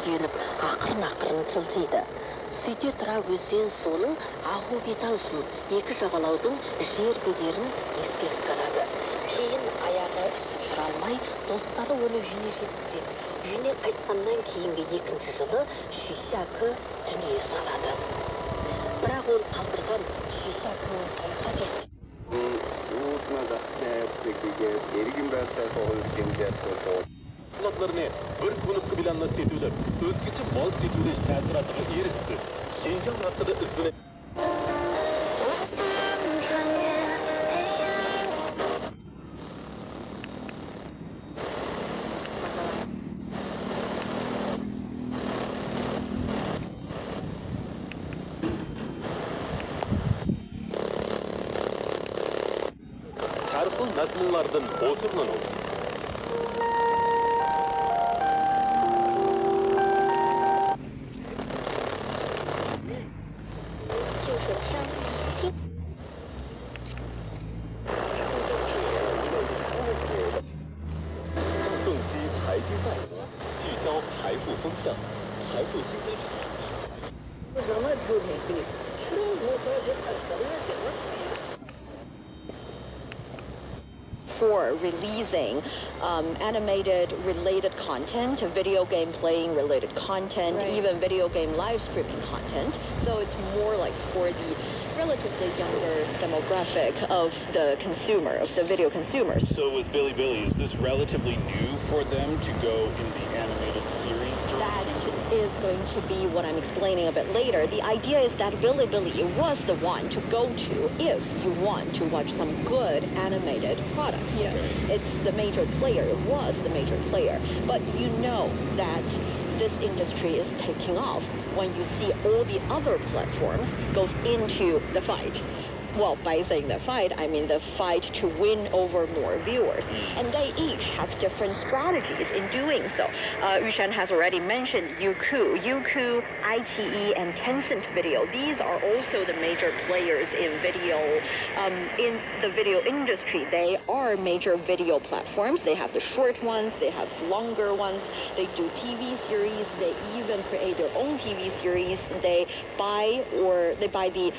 сүйеніп, ақырын жылжиды. Сөйте тұра өзен суының ағу бет алысын, екі жағалаудың жер бедерін ескеріп қалады. Кейін аяғы тұра алмай, достары оны үйіне жеткізеді. Үйіне қайтқаннан кейінгі екінші жылы Шүйсякы дүние салады. Бірақ ол қалдырған Шүйсякының қайыққа жетті. Kulaklarını bir kunup bilanla setülüp, özgüçü bol setülüş təsiratığı erişti. Şencan hakkında üstüne... Çarpıl nazmınlardan oturman olur. For releasing animated related content, video game playing related content, right. Even video game live streaming content. So it's more like for the relatively younger demographic of the consumer, of the video consumers. So with Bilibili, is this relatively new for them to go in the animated series? That is going to be what I'm explaining a bit later. The idea is that Bilibili was the one to go to if you want to watch some good animated product. Yes. It's the major player. It was the major player. But you know that this industry is taking off when you see all the other platforms goes into the fight. Well, by saying the fight, I mean the fight to win over more viewers. And they each have different strategies in doing so. Yushan has already mentioned Youku, iQIYI, and Tencent Video. These are also the major players in video. In the video industry, they are major video platforms. They have the short ones, they have longer ones. They do TV series. They even create their own TV series. They buy the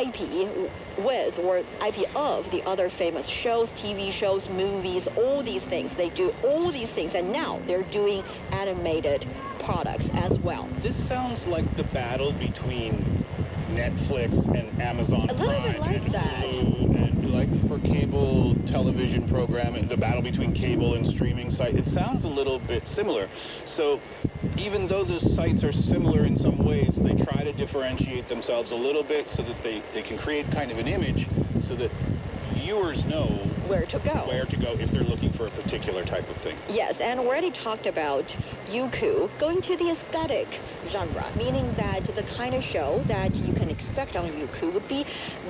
IP with or IP of the other famous shows, TV shows, movies, all these things. They do all these things, and now they're doing animated products as well. This sounds like the battle between Netflix and Amazon Prime. A little bit like that. And like for cable television programming, the battle between cable and streaming sites. It sounds a little bit similar. So even though the sites are similar in some ways, they try to differentiate themselves a little bit so that they can create kind of an image so that viewers know where to go if they're looking for a particular type of thing. Yes, and already talked about Youku going to the aesthetic genre, meaning that the kind of show that you can expect on Youku would be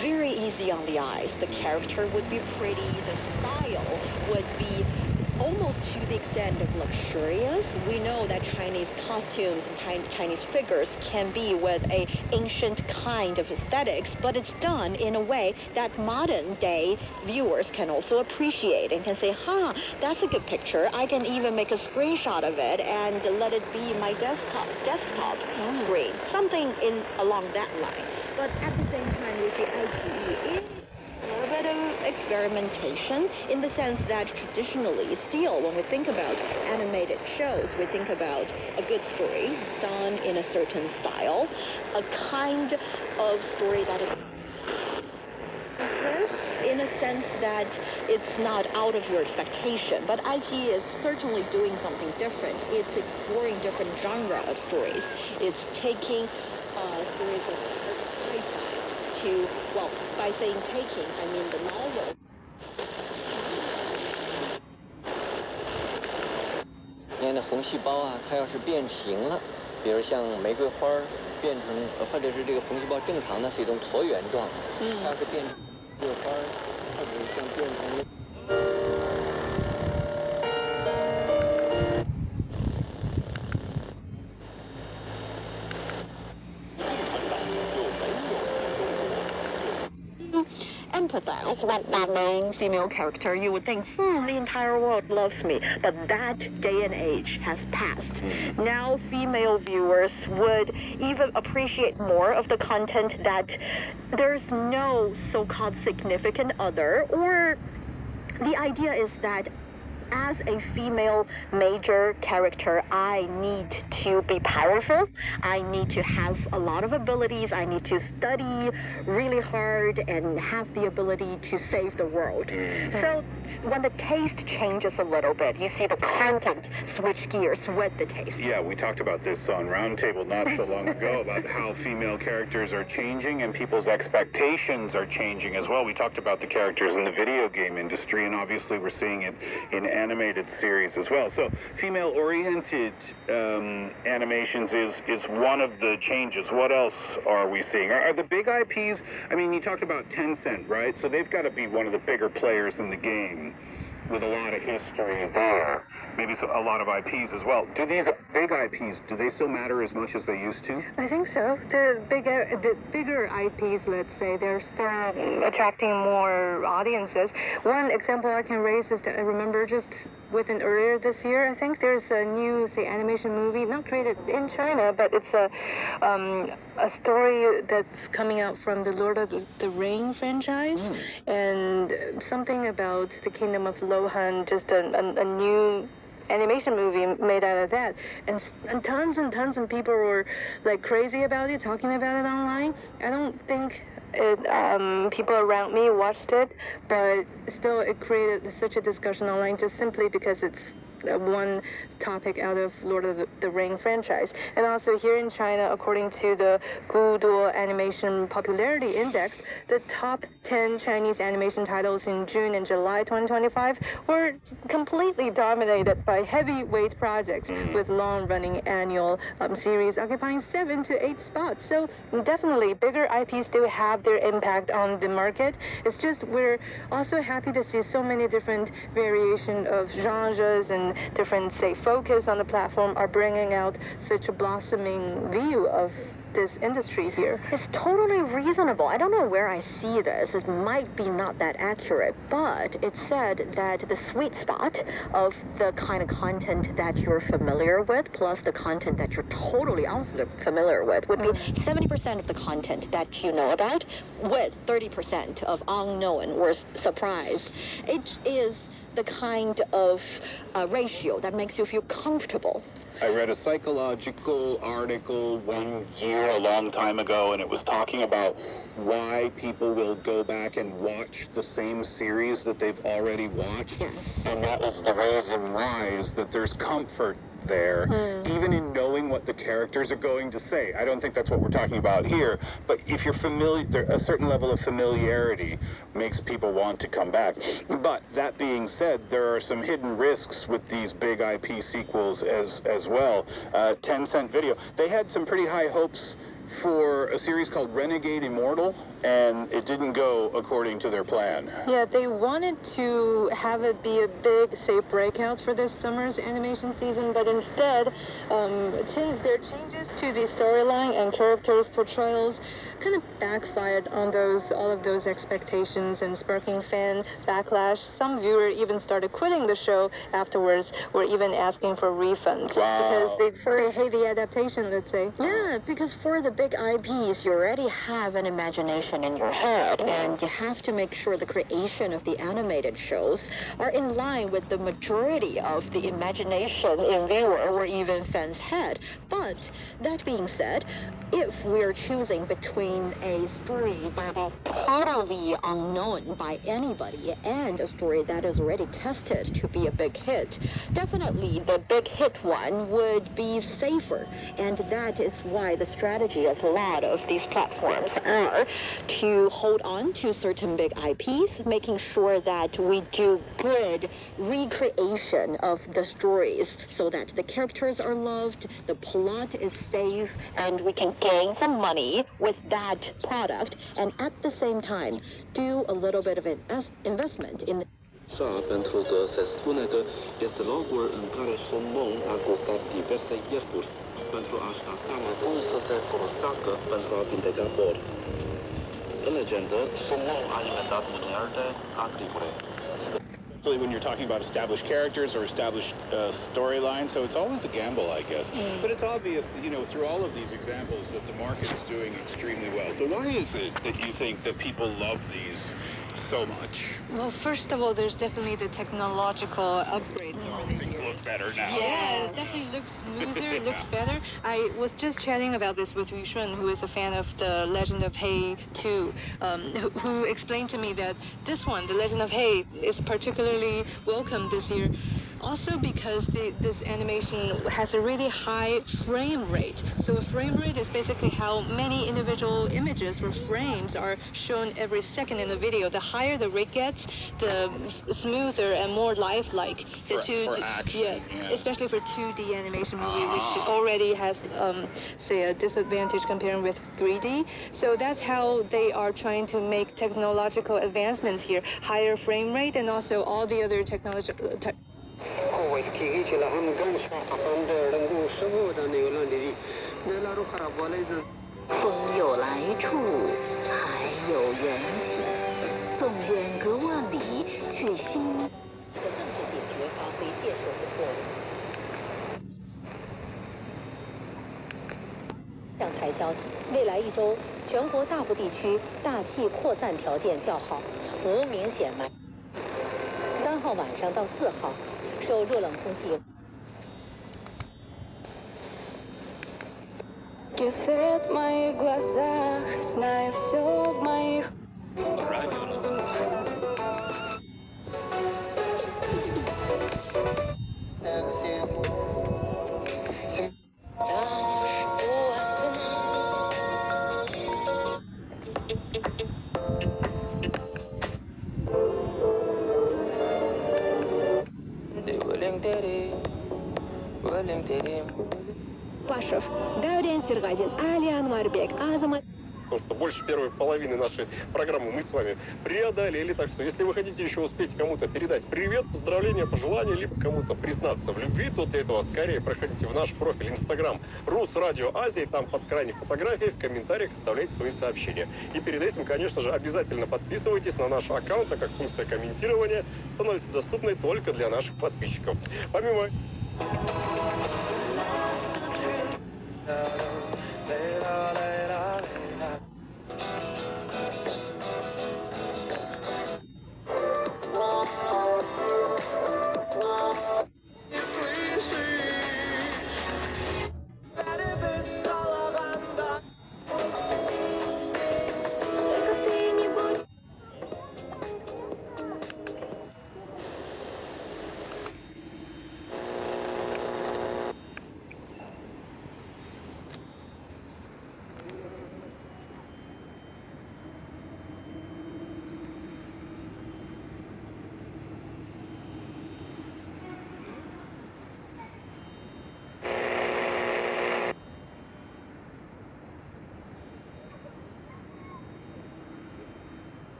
very easy on the eyes. The character would be pretty, the style would be almost to the extent of luxurious. We know that Chinese costumes and Chinese figures can be with an ancient kind of aesthetics, but it's done in a way that modern day viewers can also appreciate and can say, that's a good picture. I can even make a screenshot of it and let it be my desktop screen. Something along that line. But at the same time, with the iQIYI, a little bit of experimentation in the sense that traditionally, still, when we think about animated shows, we think about a good story done in a certain style, a kind of story that is in a sense that it's not out of your expectation. But iQIYI is certainly doing something different. It's exploring different genre of stories. It's taking stories of sci-fi to, well, by saying taking, I mean the novel. 那的红细胞啊，它要是变形了，比如像玫瑰花变成，或者是这个红细胞正常呢是一种椭圆状，它要是变成玫瑰花，或者像变成。 And empathize with that main female character, you would think, the entire world loves me. But that day and age has passed. Now female viewers would even appreciate more of the content that there's no so-called significant other, or the idea is that as a female major character, I need to be powerful. I need to have a lot of abilities. I need to study really hard and have the ability to save the world. So when the taste changes a little bit, you see the content switch gears with the taste. Yeah, we talked about this on Roundtable not so long ago about how female characters are changing and people's expectations are changing as well. We talked about the characters in the video game industry, and obviously we're seeing it in animated series as well. So female-oriented animations is one of the changes. What else are we seeing? Are the big IPs, I mean, you talked about Tencent, right? So they've got to be one of the bigger players in the game with a lot of history there. Maybe a lot of IPs as well. Do these big IPs, do they still matter as much as they used to? I think so. The bigger IPs, let's say, they're still attracting more audiences. One example I can raise is that I remember just within earlier this year, I think there's a new, say, animation movie, not created in China, but it's a story that's coming out from the Lord of the Ring franchise, and something about the Kingdom of Lohan, just a new animation movie made out of that, and tons of people were like crazy about it, talking about it online. I don't think people around me watched it, but still it created such a discussion online just simply because it's one topic out of Lord of the Ring franchise. And also here in China, according to the Guduo Animation Popularity Index, the top 10 Chinese animation titles in June and July 2025 were completely dominated by heavyweight projects with long-running annual series occupying 7 to 8 spots. So definitely bigger IPs do have their impact on the market. It's just we're also happy to see so many different variation of genres and different, say, focus on the platform are bringing out such a blossoming view of this industry here. It's totally reasonable. I don't know where I see this. It might be not that accurate, but it said that the sweet spot of the kind of content that you're familiar with plus the content that you're totally unfamiliar with would be 70% of the content that you know about with 30% of unknown or surprise. It is the kind of ratio that makes you feel comfortable. I read a psychological article one year, a long time ago, and it was talking about why people will go back and watch the same series that they've already watched. And that was the reason why, is that there's comfort there, even in knowing what the characters are going to say. I don't think that's what we're talking about here, but if you're familiar, a certain level of familiarity makes people want to come back. But that being said, there are some hidden risks with these big IP sequels as well. Tencent Video, they had some pretty high hopes for a series called Renegade Immortal, and it didn't go according to their plan. Yeah, they wanted to have it be a big, say, breakout for this summer's animation season, but instead, their changes to the storyline and characters' portrayals kind of backfired on all of those expectations and sparking fan backlash. Some viewers even started quitting the show afterwards, or even asking for refunds. Wow. Because they hate the adaptation, let's say. Yeah, because for the big IPs, you already have an imagination in your head, and you have to make sure the creation of the animated shows are in line with the majority of the imagination in viewer or even fans' head. But that being said, if we're choosing between a story that is totally unknown by anybody and a story that is already tested to be a big hit, definitely the big hit one would be safer. And that is why the strategy of a lot of these platforms are to hold on to certain big IPs, making sure that we do good recreation of the stories so that the characters are loved, the plot is safe, and we can gain some money with that product, and at the same time do a little bit of an investment in When you're talking about established characters or established storylines, so it's always a gamble, I guess. But it's obvious, you know, through all of these examples that the market is doing extremely well. So why is it that you think that people love these so much? Well, first of all, there's definitely the technological upgrade. Things look better now. Yeah, it definitely looks smoother, it looks better. I was just chatting about this with Yu Shun, who is a fan of The Legend of Hei 2, who explained to me that this one, The Legend of Hei, is particularly welcome this year. Also because this animation has a really high frame rate. So a frame rate is basically how many individual images or frames are shown every second in the video. The higher the rate gets, the smoother and more lifelike. For action, yeah, especially for 2D animation movie, which already has, say, a disadvantage comparing with 3D. So that's how they are trying to make technological advancements here. Higher frame rate and also all the other technology. 我提起了他们更少分的人工生活的那个问题，那如果我来自风有来处，海有缘起，纵远隔万里，却心的政治解决发挥建设性作用。向台消息，未来一周，全国大部地区大气扩散条件较好，无明显霾。3号晚上到4号。 受弱冷空气。Свет в моих глазах, знаю все в моих. Пашев, Гаурен Сергазин, Али Анварбек, Азамат. Потому что больше первой половины нашей программы мы с вами преодолели. Так что, если вы хотите еще успеть кому-то передать привет, поздравления, пожелания, либо кому-то признаться в любви, то для этого скорее проходите в наш профиль Инстаграм Рус Радио Азии. Там под крайней фотографией в комментариях оставляйте свои сообщения. И перед этим, конечно же, обязательно подписывайтесь на наш аккаунт, так как функция комментирования становится доступной только для наших подписчиков. Помимо...